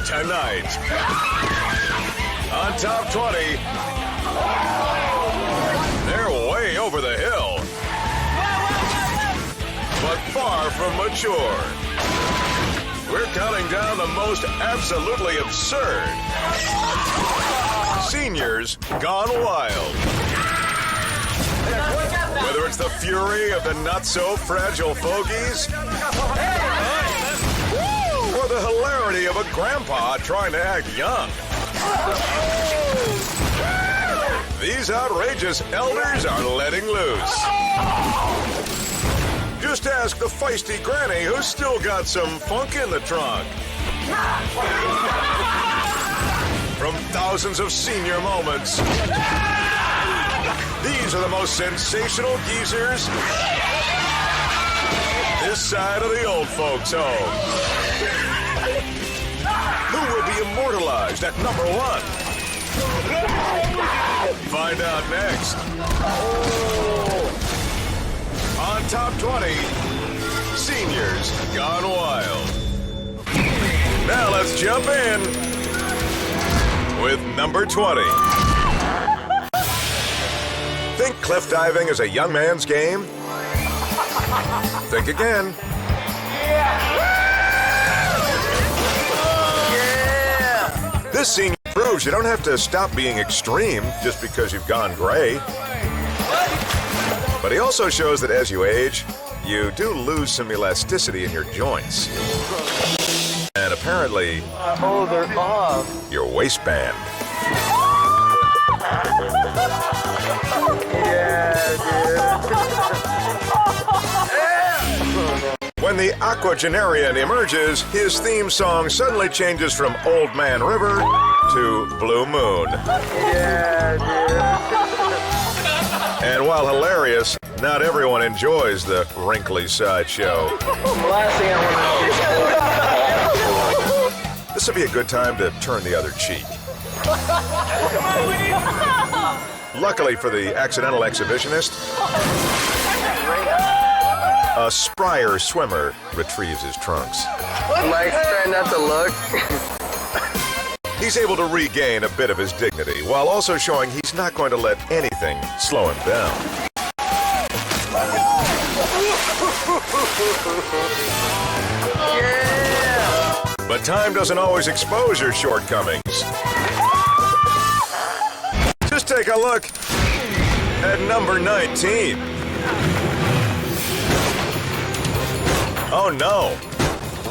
Tonight, on Top 20, they're way over the hill, but far from mature. We're counting down the most absolutely absurd seniors gone wild. Whether it's the fury of the not-so-fragile fogies or the hilarity of a grandpa trying to act young, these outrageous elders are letting loose. Just ask the feisty granny who's still got some funk in the trunk. From thousands of senior moments, these are the most sensational geezers this side of the old folks' home. Who will be immortalized at number one? Find out next. On Top 20, Seniors Gone Wild. Now let's jump in with number 20. Think cliff diving is a young man's game? Think again. This senior proves you don't have to stop being extreme just because you've gone gray. But he also shows that as you age, you do lose some elasticity in your joints. And apparently, your waistband. When the octogenarian emerges, his theme song suddenly changes from Old Man River to Blue Moon. And while hilarious, not everyone enjoys the wrinkly sideshow. This would be a good time to turn the other cheek. Luckily for the accidental exhibitionist, a sprier swimmer retrieves his trunks. Mike's trying not to look. He's able to regain a bit of his dignity while also showing he's not going to let anything slow him down. Yeah! But time doesn't always expose your shortcomings. Just take a look at number 19. Oh no!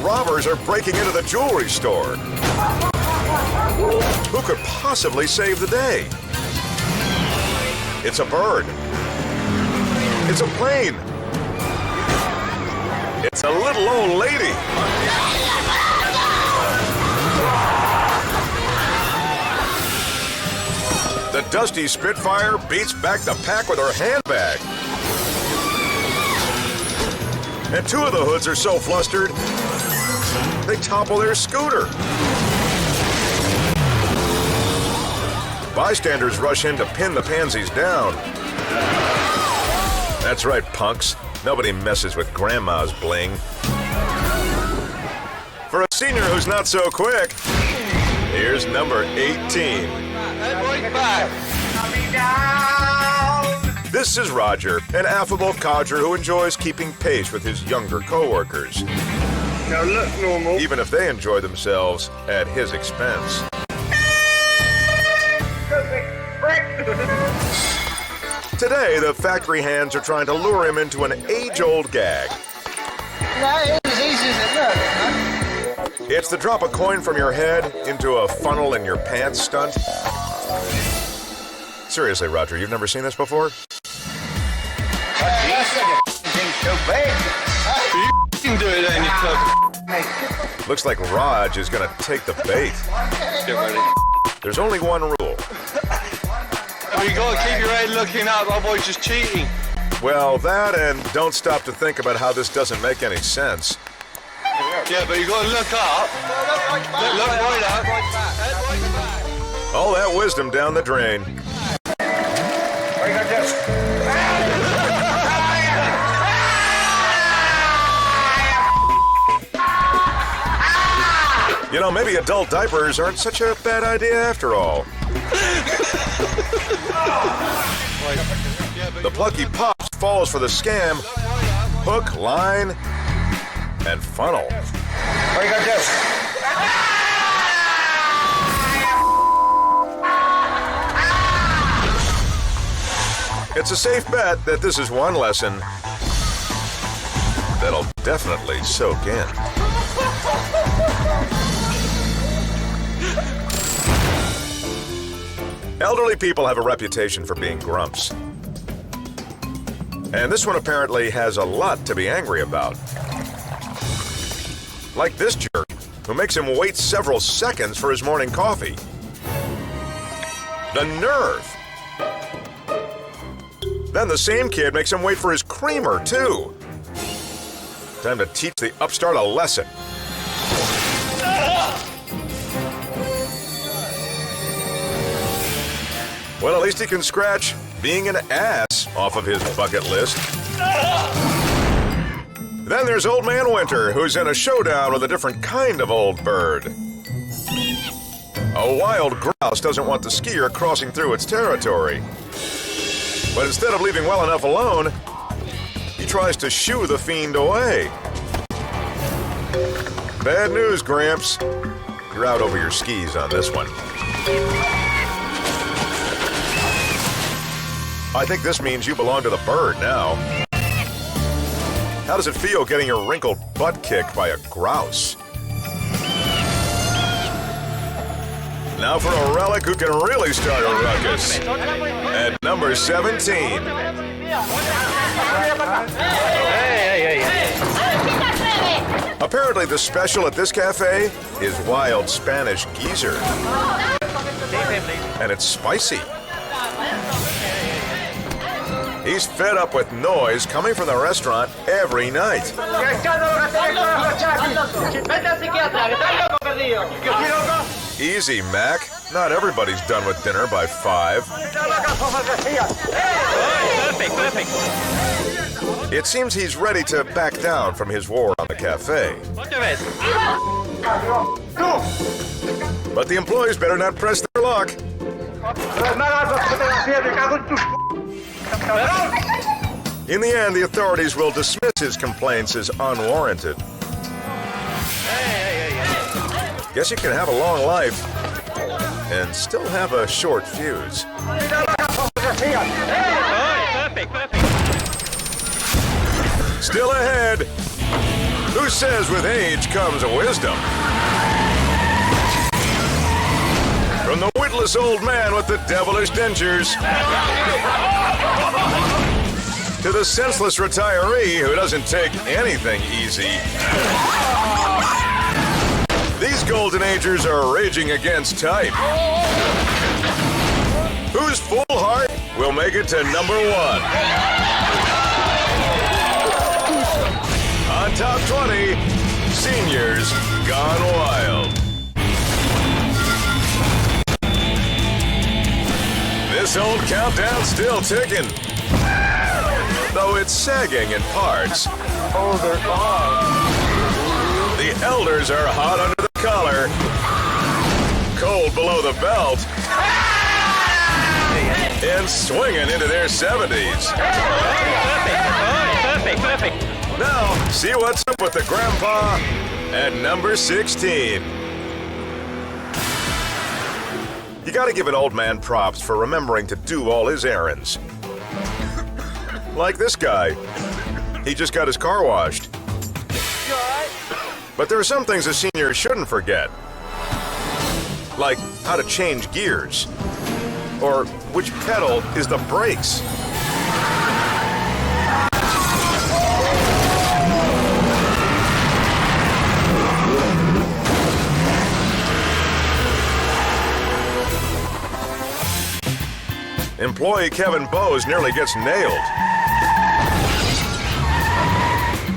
Robbers are breaking into the jewelry store. Who could possibly save the day? It's a bird. It's a plane. It's a little old lady. The dusty Spitfire beats back the pack with her handbag. And two of the hoods are so flustered, they topple their scooter. Bystanders rush in to pin the pansies down. That's right, punks. Nobody messes with Grandma's bling. For a senior who's not so quick, here's number 18. This is Roger, an affable codger who enjoys keeping pace with his younger co-workers. Now look normal. Even if they enjoy themselves at his expense. Today, the factory hands are trying to lure him into an age-old gag. No, it's as easy as it looks. It's the drop a coin from your head into a funnel in your pants stunt. Seriously, Roger, you've never seen this before? You can do it in your club. Looks like Raj is gonna take the bait. Get ready. There's only one rule. Oh, you gotta keep your head looking up, otherwise just cheating. Well, that and don't stop to think about how this doesn't make any sense. Yeah, but you gotta look up. Look right up. Head right back. All that wisdom down the drain. You know, maybe adult diapers aren't such a bad idea after all. The plucky Pops falls for the scam. Hook, line, and funnel. What you gonna do? It's a safe bet that this is one lesson that'll definitely soak in. Elderly people have a reputation for being grumps. And this one apparently has a lot to be angry about. Like this jerk, who makes him wait several seconds for his morning coffee. The nerve! Then the same kid makes him wait for his creamer, too. Time to teach the upstart a lesson. Well, at least he can scratch being an ass off of his bucket list. Then there's Old Man Winter, who's in a showdown with a different kind of old bird. A wild grouse doesn't want the skier crossing through its territory. But instead of leaving well enough alone, he tries to shoo the fiend away. Bad news, Gramps. You're out over your skis on this one. I think this means you belong to the bird now. How does it feel getting your wrinkled butt kicked by a grouse? Now for a relic who can really start a ruckus. At number 17. Apparently the special at this cafe is wild Spanish geezer. And it's spicy. He's fed up with noise coming from the restaurant every night. Easy, Mac. Not everybody's done with dinner by 5. It seems he's ready to back down from his war on the cafe. But the employees better not press their luck. In the end, the authorities will dismiss his complaints as unwarranted. Guess you can have a long life and still have a short fuse. Still ahead, who says with age comes wisdom? From the witless old man with the devilish dentures to the senseless retiree who doesn't take anything easy. These golden agers are raging against type. Whose full heart will make it to number 1? On top 20, Seniors Gone Wild. This old countdown's still ticking, though it's sagging in parts. Oh, they're gone. The elders are hot under the collar, cold below the belt, and swinging into their 70s. Perfect. Now, see what's up with the grandpa at number 16. You gotta give an old man props for remembering to do all his errands. Like this guy. He just got his car washed. But there are some things a senior shouldn't forget. Like how to change gears. Or which pedal is the brakes. Employee Kevin Bowes nearly gets nailed.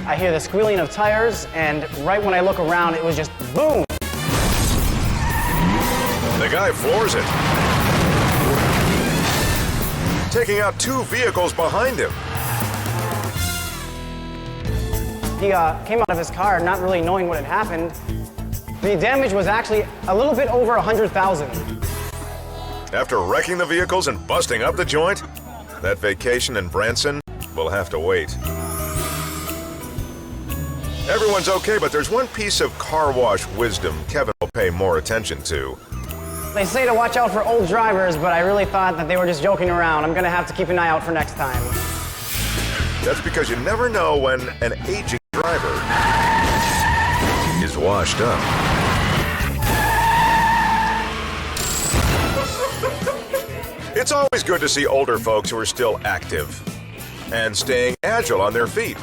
I hear the squealing of tires, and right when I look around, it was just boom! The guy floors it, taking out 2 vehicles behind him. He came out of his car not really knowing what had happened. The damage was actually a little bit over 100,000. After wrecking the vehicles and busting up the joint, that vacation in Branson will have to wait. Everyone's okay, but there's one piece of car wash wisdom Kevin will pay more attention to. They say to watch out for old drivers, but I really thought that they were just joking around. I'm gonna have to keep an eye out for next time. That's because you never know when an aging driver is washed up. It's always good to see older folks who are still active and staying agile on their feet.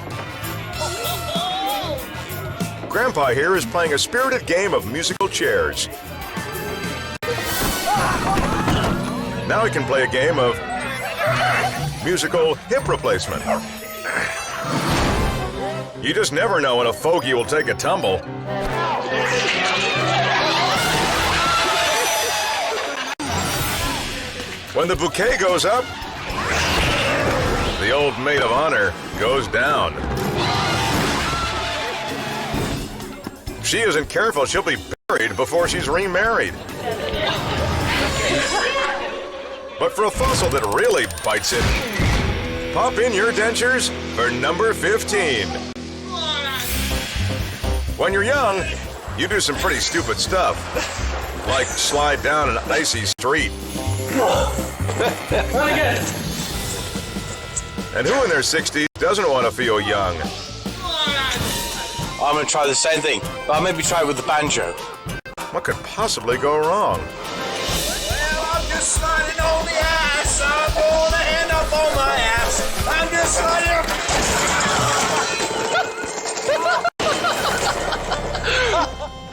Grandpa here is playing a spirited game of musical chairs. Now he can play a game of musical hip replacement. You just never know when a fogey will take a tumble. When the bouquet goes up, the old maid of honor goes down. If she isn't careful, she'll be buried before she's remarried. But for a fossil that really bites it, pop in your dentures for number 15. When you're young, you do some pretty stupid stuff, like slide down an icy street. And who in their 60s doesn't want to feel young? I'm gonna try the same thing, but I'll maybe try it with the banjo. What could possibly go wrong? Well, I'm just sliding on the ice. I'm gonna end up on my ass. I'm just sliding.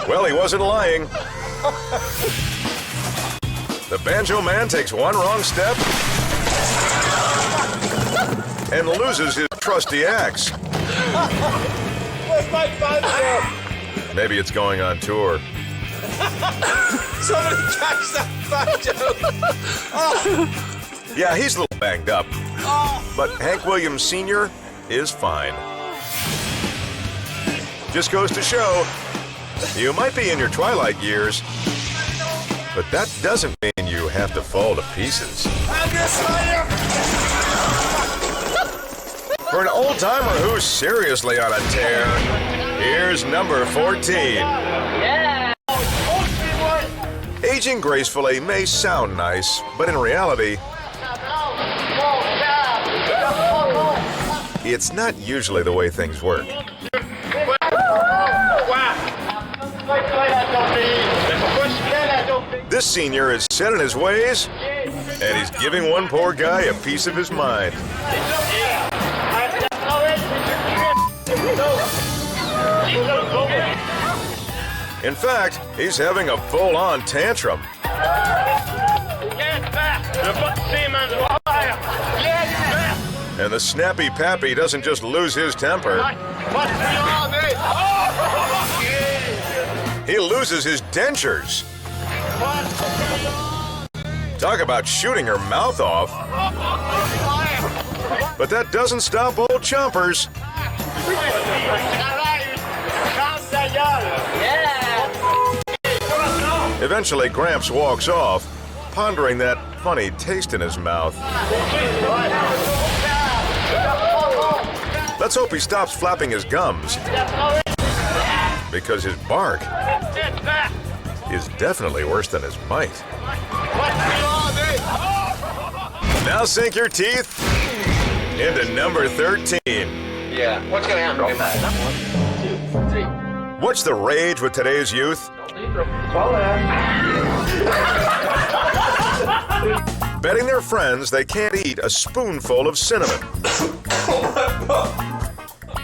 Well, he wasn't lying. The banjo man takes one wrong step and loses his trusty axe. Where's my banjo? Maybe it's going on tour. Somebody catch that banjo. Yeah, he's a little banged up. But Hank Williams Sr. is fine. Just goes to show, you might be in your twilight years, but that doesn't mean you have to fall to pieces. I'm just sliding. For an old-timer who's seriously on a tear, here's number 14. Aging gracefully may sound nice, but in reality, it's not usually the way things work. This senior is set in his ways, and he's giving one poor guy a piece of his mind. In fact, he's having a full-on tantrum. And the snappy pappy doesn't just lose his temper. He loses his dentures. Talk about shooting her mouth off. But that doesn't stop old chompers. Eventually, Gramps walks off, pondering that funny taste in his mouth. Let's hope he stops flapping his gums, because his bark is definitely worse than his bite. Now sink your teeth into number 13. Yeah. What's gonna happen? 1, 2, 3. What's the rage with today's youth? Betting their friends they can't eat a spoonful of cinnamon.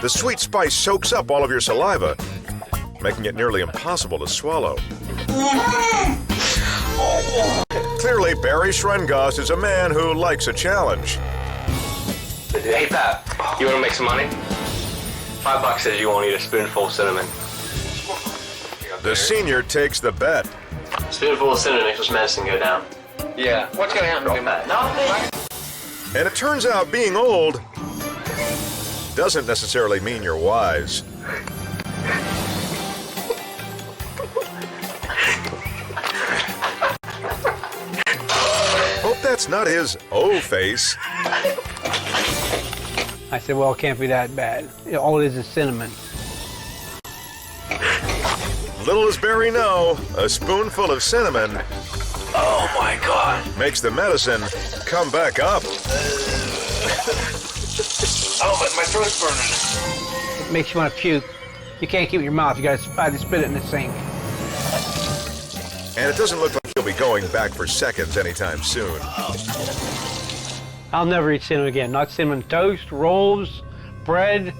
The sweet spice soaks up all of your saliva, making it nearly impossible to swallow. Clearly, Barry Schrengoss is a man who likes a challenge. Hey, Pat, you want to make some money? $5 says you won't eat a spoonful of cinnamon. The senior takes the bet. Spoonful of cinnamon makes this medicine go down. Yeah. What's gonna happen, Pat? And it turns out being old doesn't necessarily mean you're wise. That's not his O face. I said, well, it can't be that bad. All it is cinnamon. Little does Barry know, a spoonful of cinnamon, Oh my God. makes the medicine come back up. Oh, but my throat's burning. It makes you want to puke. You can't keep it in your mouth. You got to either spit it in the sink. And it doesn't look like he'll be going back for seconds anytime soon. I'll never eat cinnamon again. Not cinnamon toast, rolls, bread,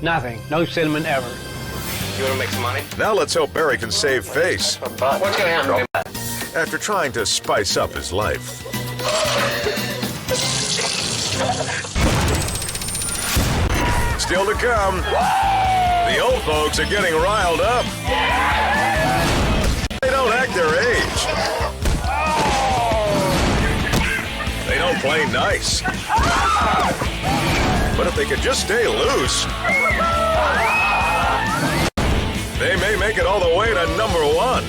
nothing. No cinnamon ever. You want to make some money? Now let's hope Barry can save face What's going to happen? after trying to spice up his life. Still to come, the old folks are getting riled up. They don't act their age. They don't play nice. But if they could just stay loose, they may make it all the way to number 1.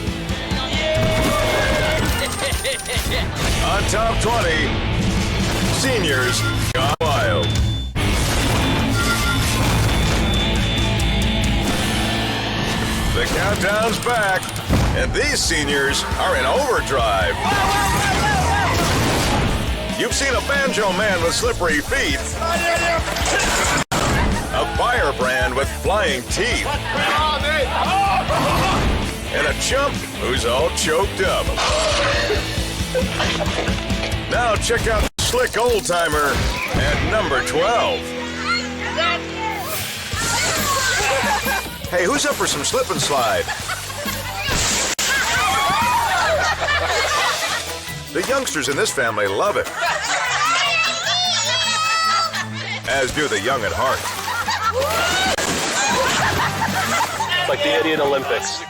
On top 20, seniors gone wild. The countdown's back, and these seniors are in overdrive. You've seen a banjo man with slippery feet, a firebrand with flying teeth, and a chump who's all choked up. Now check out the slick old-timer at number 12. Hey, who's up for some slip and slide? The youngsters in this family love it. As do the young at heart. It's like the Idiot Olympics.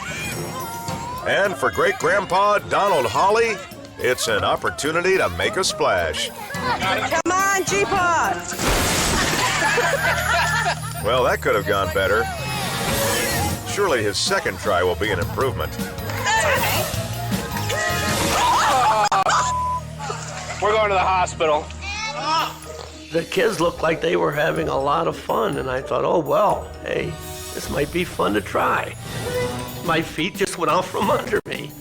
And for great-grandpa Donald Holly, it's an opportunity to make a splash. Come on, G-Pod! Well, that could have gone better. Surely his second try will be an improvement. We're going to the hospital. The kids looked like they were having a lot of fun, and I thought, oh, well, hey, this might be fun to try. My feet just went out from under me.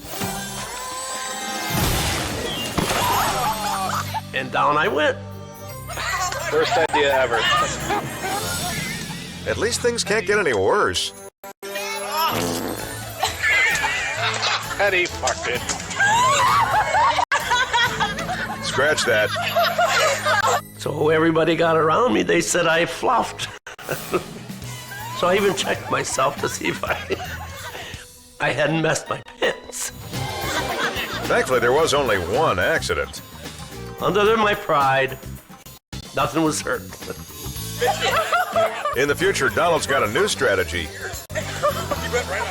And down I went. Worst idea ever. At least things can't get any worse. Eddie fucked it. Scratch that. So everybody got around me, they said I fluffed. So I even checked myself to see if I hadn't messed my pants. Thankfully, there was only one accident. Under my pride, nothing was hurt. In the future, Donald's got a new strategy.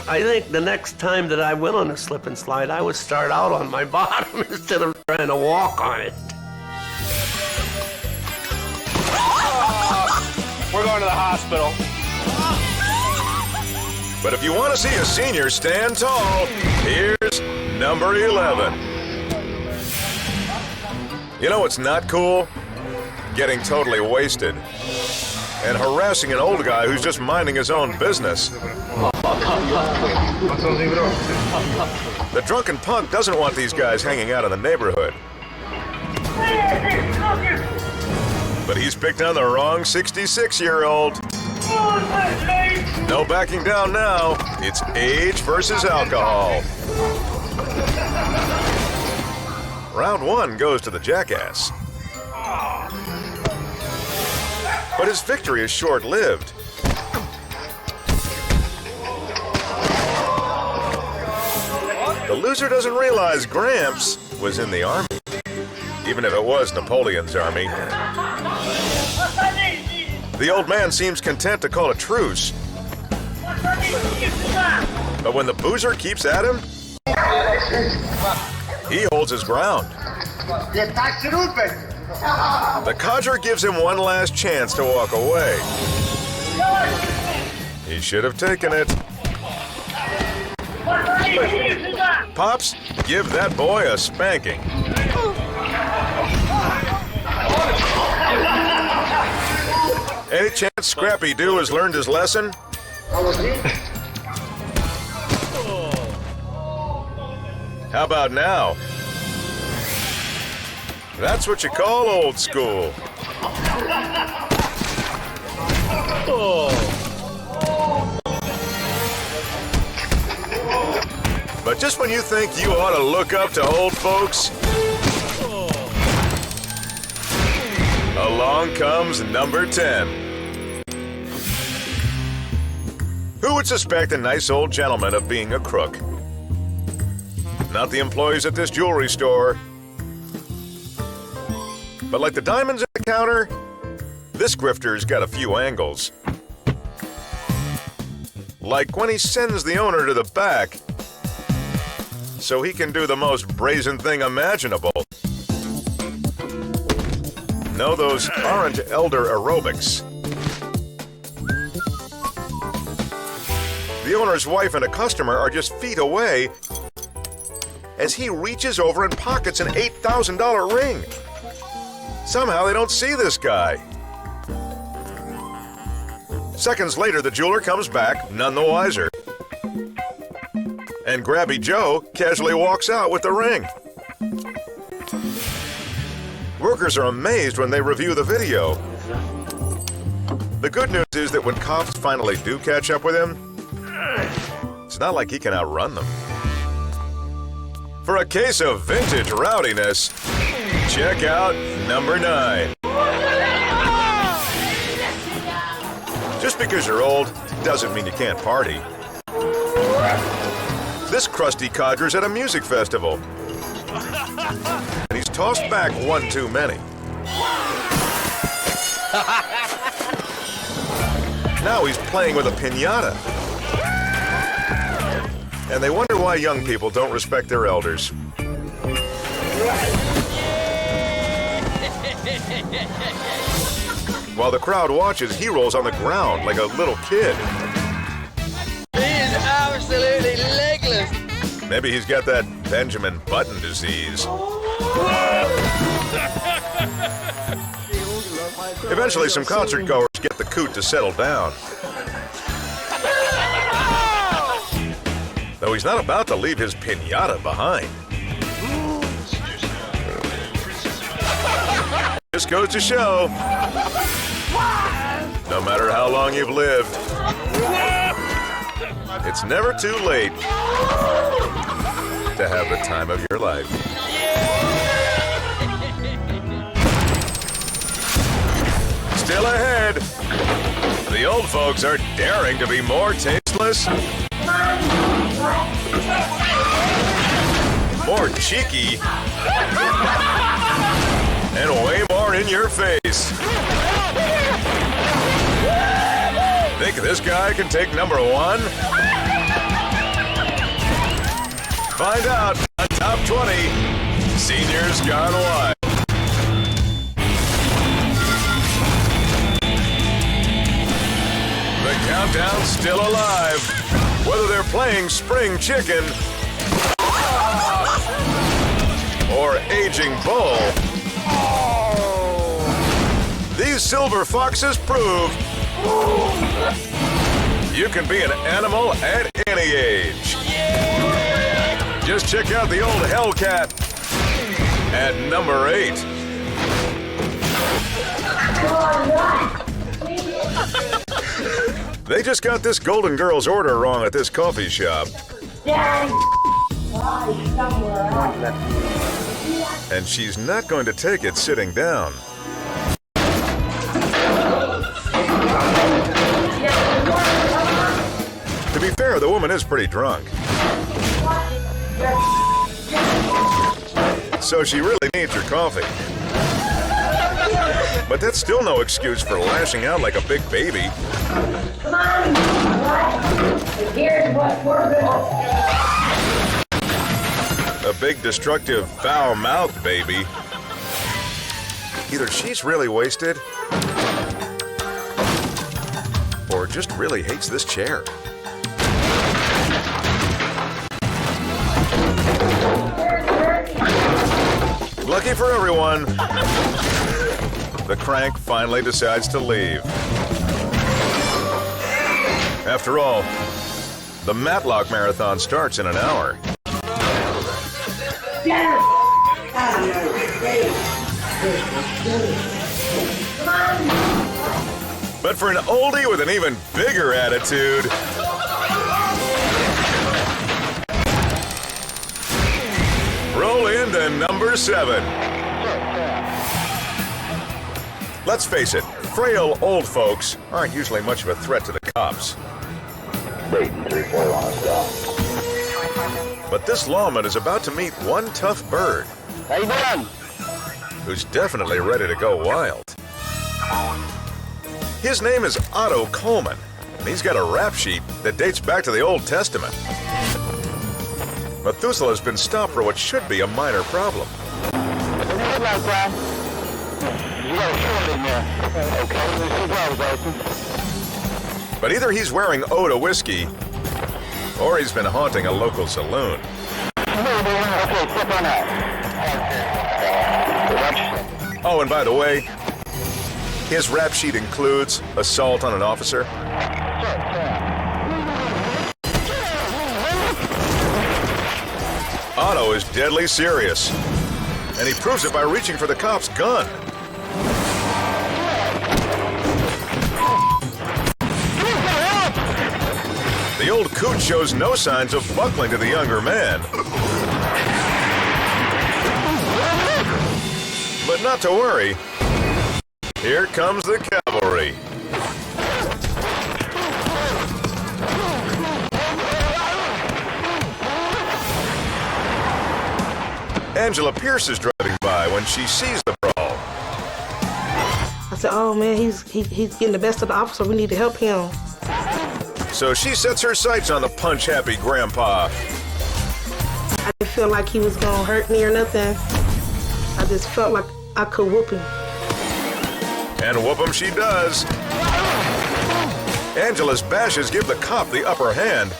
I think the next time that I went on a slip and slide, I would start out on my bottom instead of trying to walk on it. We're going to the hospital. But if you want to see a senior stand tall, here's number 11. You know what's not cool? Getting totally wasted and harassing an old guy who's just minding his own business. The drunken punk doesn't want these guys hanging out in the neighborhood. But he's picked on the wrong 66-year-old. No backing down now. It's age versus alcohol. Round 1 goes to the jackass. But his victory is short-lived. The loser doesn't realize Gramps was in the army, even if it was Napoleon's army. The old man seems content to call a truce. But when the boozer keeps at him, he holds his ground. The codger gives him one last chance to walk away. He should have taken it. Pops, give that boy a spanking. Any chance Scrappy Doo has learned his lesson? How about now? That's what you call old school. But just when you think you ought to look up to old folks, along comes number 10. Who would suspect a nice old gentleman of being a crook? Not the employees at this jewelry store. But like the diamonds at the counter, this grifter's got a few angles. Like when he sends the owner to the back so he can do the most brazen thing imaginable. No, those aren't elder aerobics. The owner's wife and a customer are just feet away as he reaches over and pockets an $8,000 ring. Somehow they don't see this guy. Seconds later, the jeweler comes back, none the wiser. And Grabby Joe casually walks out with the ring. Workers are amazed when they review the video. The good news is that when cops finally do catch up with him, it's not like he can outrun them. For a case of vintage rowdiness, check out number 9. Just because you're old doesn't mean you can't party. This crusty codger's at a music festival. And he's tossed back one too many. Now he's playing with a piñata. And they wonder why young people don't respect their elders. While the crowd watches, he rolls on the ground like a little kid. He is absolutely legless. Maybe he's got that Benjamin Button disease. Eventually, some concert goers get the coot to settle down. Though he's not about to leave his piñata behind. Just goes to show, no matter how long you've lived, it's never too late to have the time of your life. Still ahead, the old folks are daring to be more tasteless, more cheeky, and way more in your face. Think this guy can take number 1? Find out on Top 20 Seniors Gone Wild. The countdown's still alive. Whether they're playing spring chicken or aging bull, these silver foxes prove you can be an animal at any age. Just check out the old Hellcat at number 8. They just got this Golden Girls order wrong at this coffee shop. And she's not going to take it sitting down. To be fair, the woman is pretty drunk. So she really needs her coffee. But that's still no excuse for lashing out like a big baby. Come on, here's what we're going. A big, destructive, foul-mouthed baby. Either she's really wasted, or just really hates this chair. Lucky for everyone, the crank finally decides to leave. After all, the Matlock Marathon starts in an hour. But for an oldie with an even bigger attitude, roll into number 7. Let's face it, frail old folks aren't usually much of a threat to the cops. But this lawman is about to meet one tough bird. How you doing? Who's definitely ready to go wild. His name is Otto Coleman, and he's got a rap sheet that dates back to the Old Testament. Methuselah's been stopped for what should be a minor problem. But either he's wearing eau de whiskey, or he's been haunting a local saloon. Oh, and by the way, his rap sheet includes assault on an officer. Otto is deadly serious, and he proves it by reaching for the cop's gun. The old coot shows no signs of buckling to the younger man. But not to worry. Here comes the cavalry. Angela Pierce is driving by when she sees the brawl. I said, oh man, he's getting the best of the officer. We need to help him. So she sets her sights on the punch-happy grandpa. I didn't feel like he was gonna hurt me or nothing. I just felt like I could whoop him. And whoop him she does. Angela's bashes give the cop the upper hand.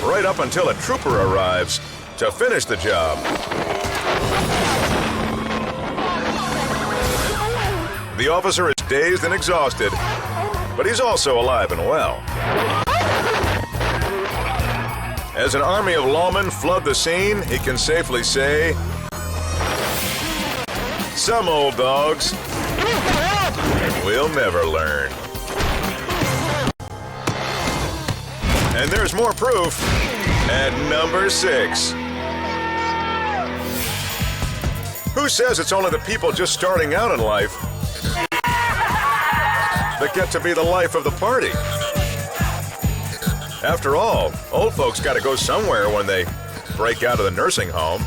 Right up until a trooper arrives to finish the job. The officer is dazed and exhausted, but he's also alive and well. As an army of lawmen flood the scene, he can safely say, some old dogs will never learn. And there's more proof at number 6. Who says it's only the people just starting out in life that get to be the life of the party? After all, old folks got to go somewhere when they break out of the nursing home.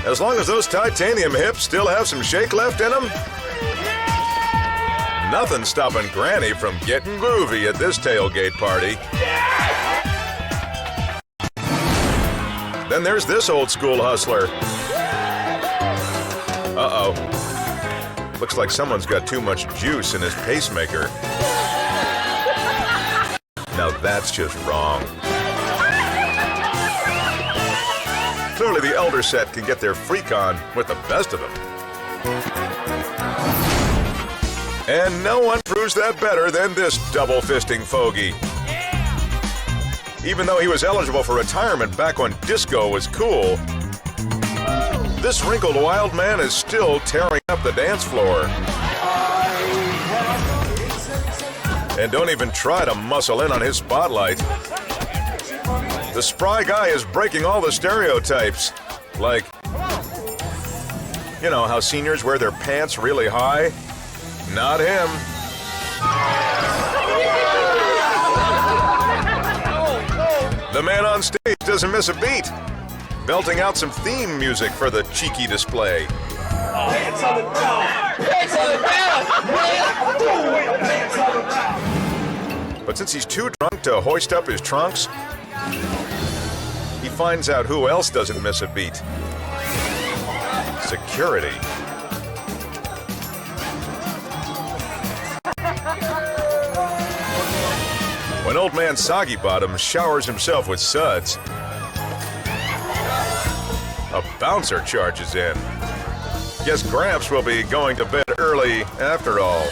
As long as those titanium hips still have some shake left in them, nothing's stopping Granny from getting groovy at this tailgate party. Then there's this old school hustler. Uh-oh. Looks like someone's got too much juice in his pacemaker. Now that's just wrong. Clearly the elder set can get their freak on with the best of them. And no one proves that better than this double-fisting fogey. Even though he was eligible for retirement back when disco was cool, this wrinkled wild man is still tearing up the dance floor. And don't even try to muscle in on his spotlight. The spry guy is breaking all the stereotypes. Like, you know how seniors wear their pants really high? Not him. The man on stage doesn't miss a beat, belting out some theme music for the cheeky display. Pants on the ground! Pants on the ground! Pants on the ground! But since he's too drunk to hoist up his trunks, he finds out who else doesn't miss a beat. Security. When old man Soggy Bottom showers himself with suds, A bouncer charges in. Guess Gramps will be going to bed early after all.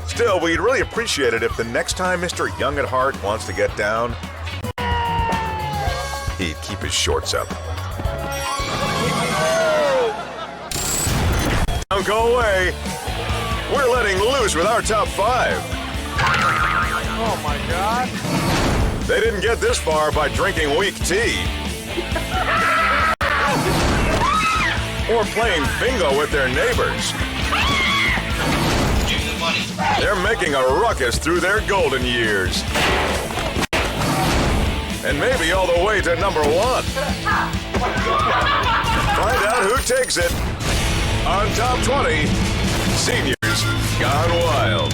Still, we'd really appreciate it if the next time Mr. Young at Heart wants to get down, he'd keep his shorts up. Don't go away. We're letting loose with our top 5. Oh my God. They didn't get this far by drinking weak tea. Or playing bingo with their neighbors. They're making a ruckus through their golden years. And maybe all the way to number 1. Find out who takes it on Top 20 Seniors Gone Wild.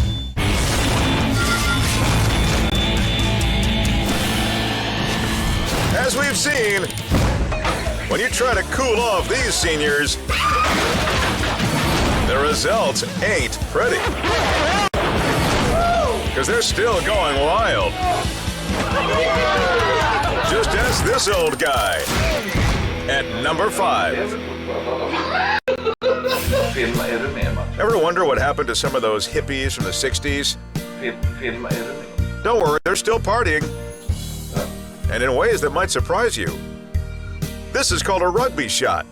As we've seen, when you try to cool off these seniors, the results ain't pretty. Because they're still going wild. Just ask this old guy at number 5. Ever wonder what happened to some of those hippies from the 60s? Don't worry, they're still partying. And in ways that might surprise you. This is called a rugby shot.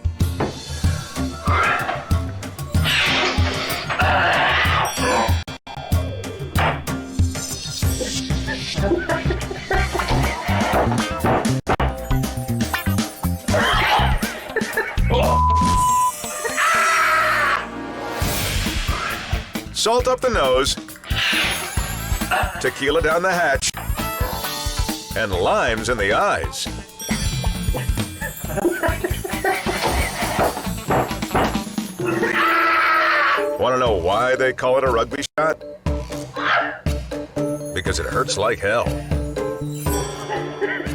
Salt up the nose, tequila down the hatch, and limes in the eyes. Want to know why they call it a rugby shot? Because it hurts like hell.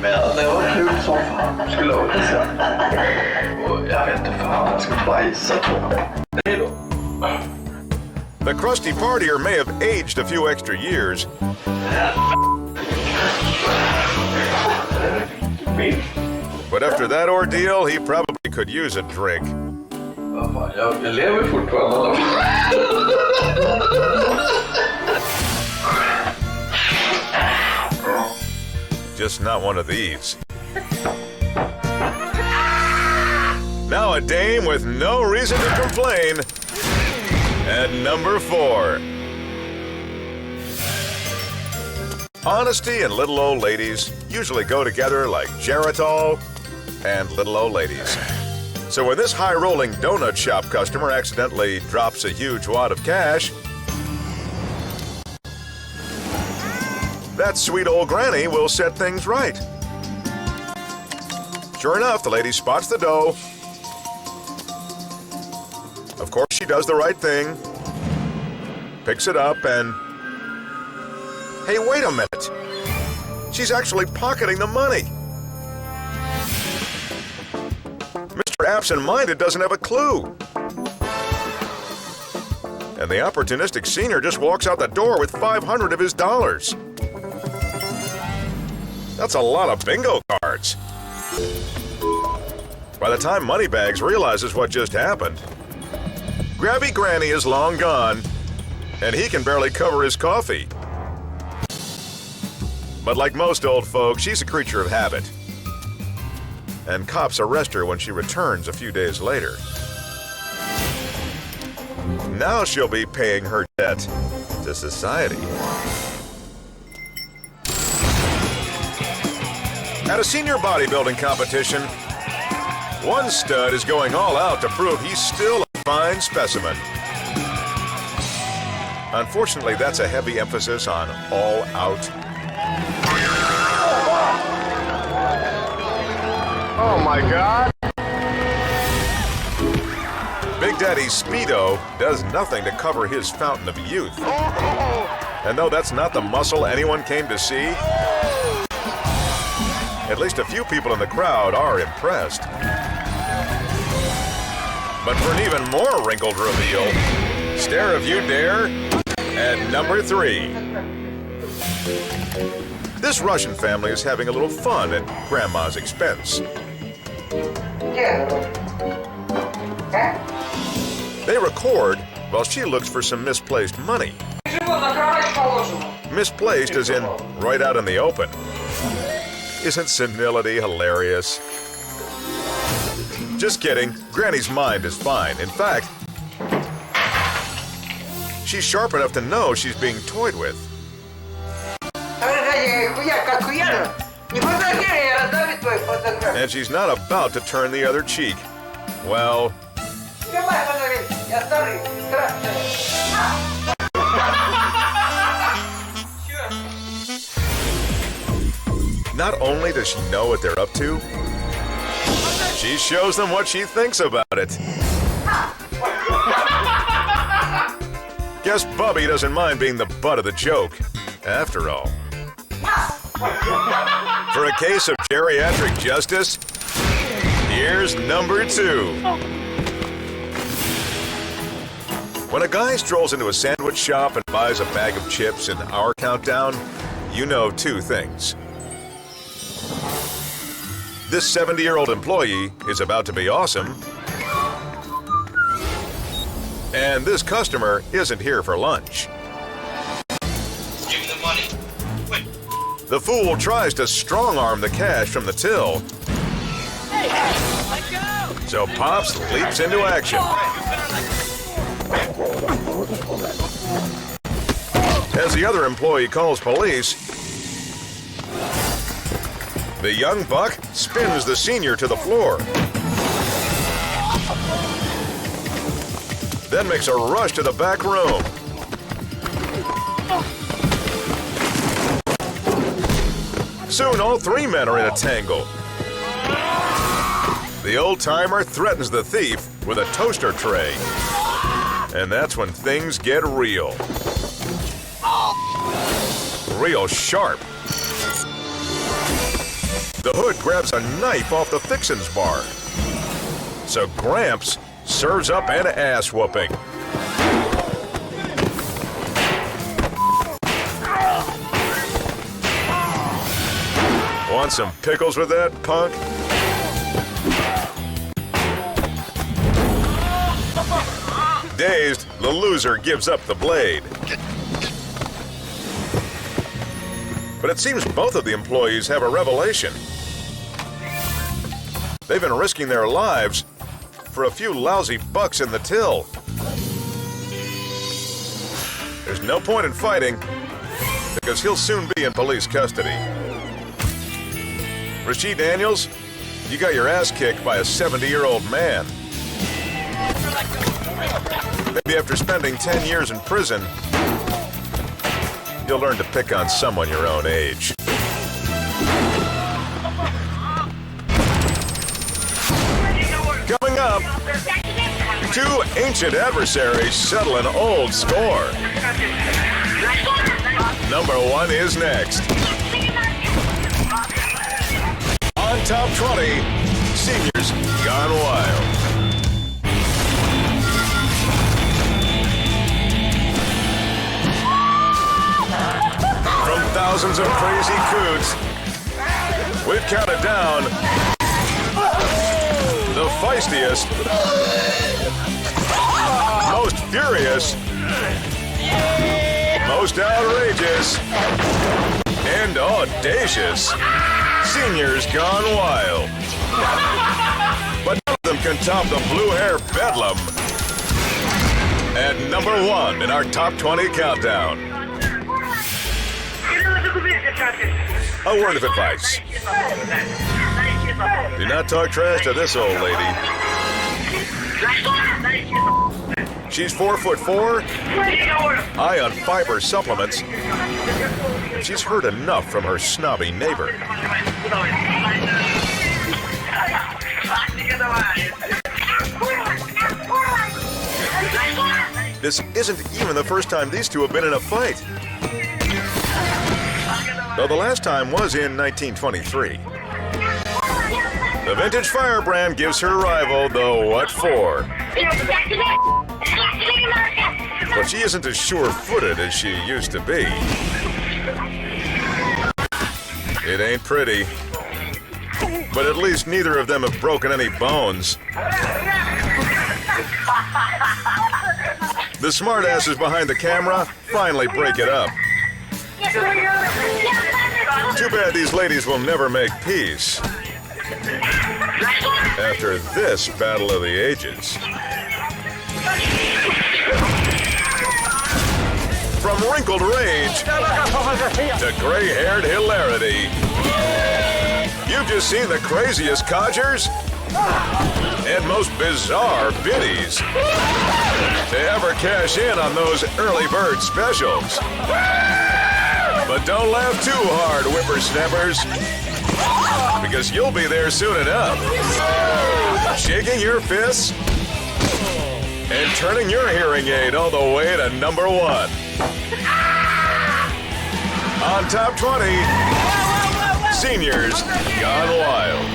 Men det var kul som fan, skulle jag vilja säga. Och jag vet inte fan, jag ska bajsa på. Hej då. The crusty partier may have aged a few extra years, but after that ordeal, he probably could use a drink. Jag lever fortfarande. Just not one of these. Now a dame with no reason to complain. At number 4. Honesty and little old ladies usually go together like Geritol and little old ladies. So when this high-rolling donut shop customer accidentally drops a huge wad of cash, that sweet old granny will set things right. Sure enough, the lady spots the dough. Of course, she does the right thing, picks it up, and... Hey, wait a minute. She's actually pocketing the money. Mr. Absent-Minded doesn't have a clue. And the opportunistic senior just walks out the door with 500 of his dollars. That's a lot of bingo cards. By the time Moneybags realizes what just happened, Grabby Granny is long gone, and he can barely cover his coffee. But like most old folks, she's a creature of habit. And cops arrest her when she returns a few days later. Now she'll be paying her debt to society. At a senior bodybuilding competition, one stud is going all out to prove he's still a fine specimen. Unfortunately, that's a heavy emphasis on all out. Oh my God. Big Daddy Speedo does nothing to cover his fountain of youth. And though that's not the muscle anyone came to see, at least a few people in the crowd are impressed. But for an even more wrinkled reveal, stare if you dare at number 3. This Russian family is having a little fun at Grandma's expense. They record while she looks for some misplaced money. Misplaced as in right out in the open. Isn't senility hilarious? Just kidding. Granny's mind is fine. In fact, she's sharp enough to know she's being toyed with. And she's not about to turn the other cheek. Well... Not only does she know what they're up to, she shows them what she thinks about it. Guess Bubby doesn't mind being the butt of the joke, after all. For a case of geriatric justice, here's number 2. When a guy strolls into a sandwich shop and buys a bag of chips in our countdown, you know 2 things. This 70-year-old employee is about to be awesome, and this customer isn't here for lunch. Give me the money. Quick. The fool tries to strong-arm the cash from the till. Hey, let go! So Pops leaps into action. As the other employee calls police, the young buck spins the senior to the floor. Then makes a rush to the back room. Soon all 3 men are in a tangle. The old-timer threatens the thief with a toaster tray. And that's when things get real. Real sharp. The hood grabs a knife off the fixins bar. So Gramps serves up an ass whooping. Want some pickles with that, punk? Dazed, the loser gives up the blade. But it seems both of the employees have a revelation. They've been risking their lives for a few lousy bucks in the till. There's no point in fighting, because he'll soon be in police custody. Rasheed Daniels, you got your ass kicked by a 70-year-old man. Maybe after spending 10 years in prison, you'll learn to pick on someone your own age. Coming up, 2 ancient adversaries settle an old score. Number 1 is next. On Top 20, Seniors Gone Wild. From thousands of crazy coots, we've counted down the feistiest, most furious, most outrageous, and audacious Seniors Gone Wild. But none of them can top the blue hair bedlam at number 1 in our top 20 countdown. A word of advice. Do not talk trash to this old lady. She's 4'4", high on fiber supplements. She's heard enough from her snobby neighbor. This isn't even the first time these two have been in a fight. Though the last time was in 1923. The vintage firebrand gives her rival the what for. But she isn't as sure-footed as she used to be. It ain't pretty. But at least neither of them have broken any bones. The smartasses behind the camera finally break it up. Too bad these ladies will never make peace. After this battle of the ages. From wrinkled rage to gray-haired hilarity. You've just seen the craziest codgers and most bizarre biddies to ever cash in on those early bird specials. But don't laugh too hard, whippersnappers, because you'll be there soon enough. Shaking your fists and turning your hearing aid all the way to number 1. On Top 20, Seniors Gone Wild.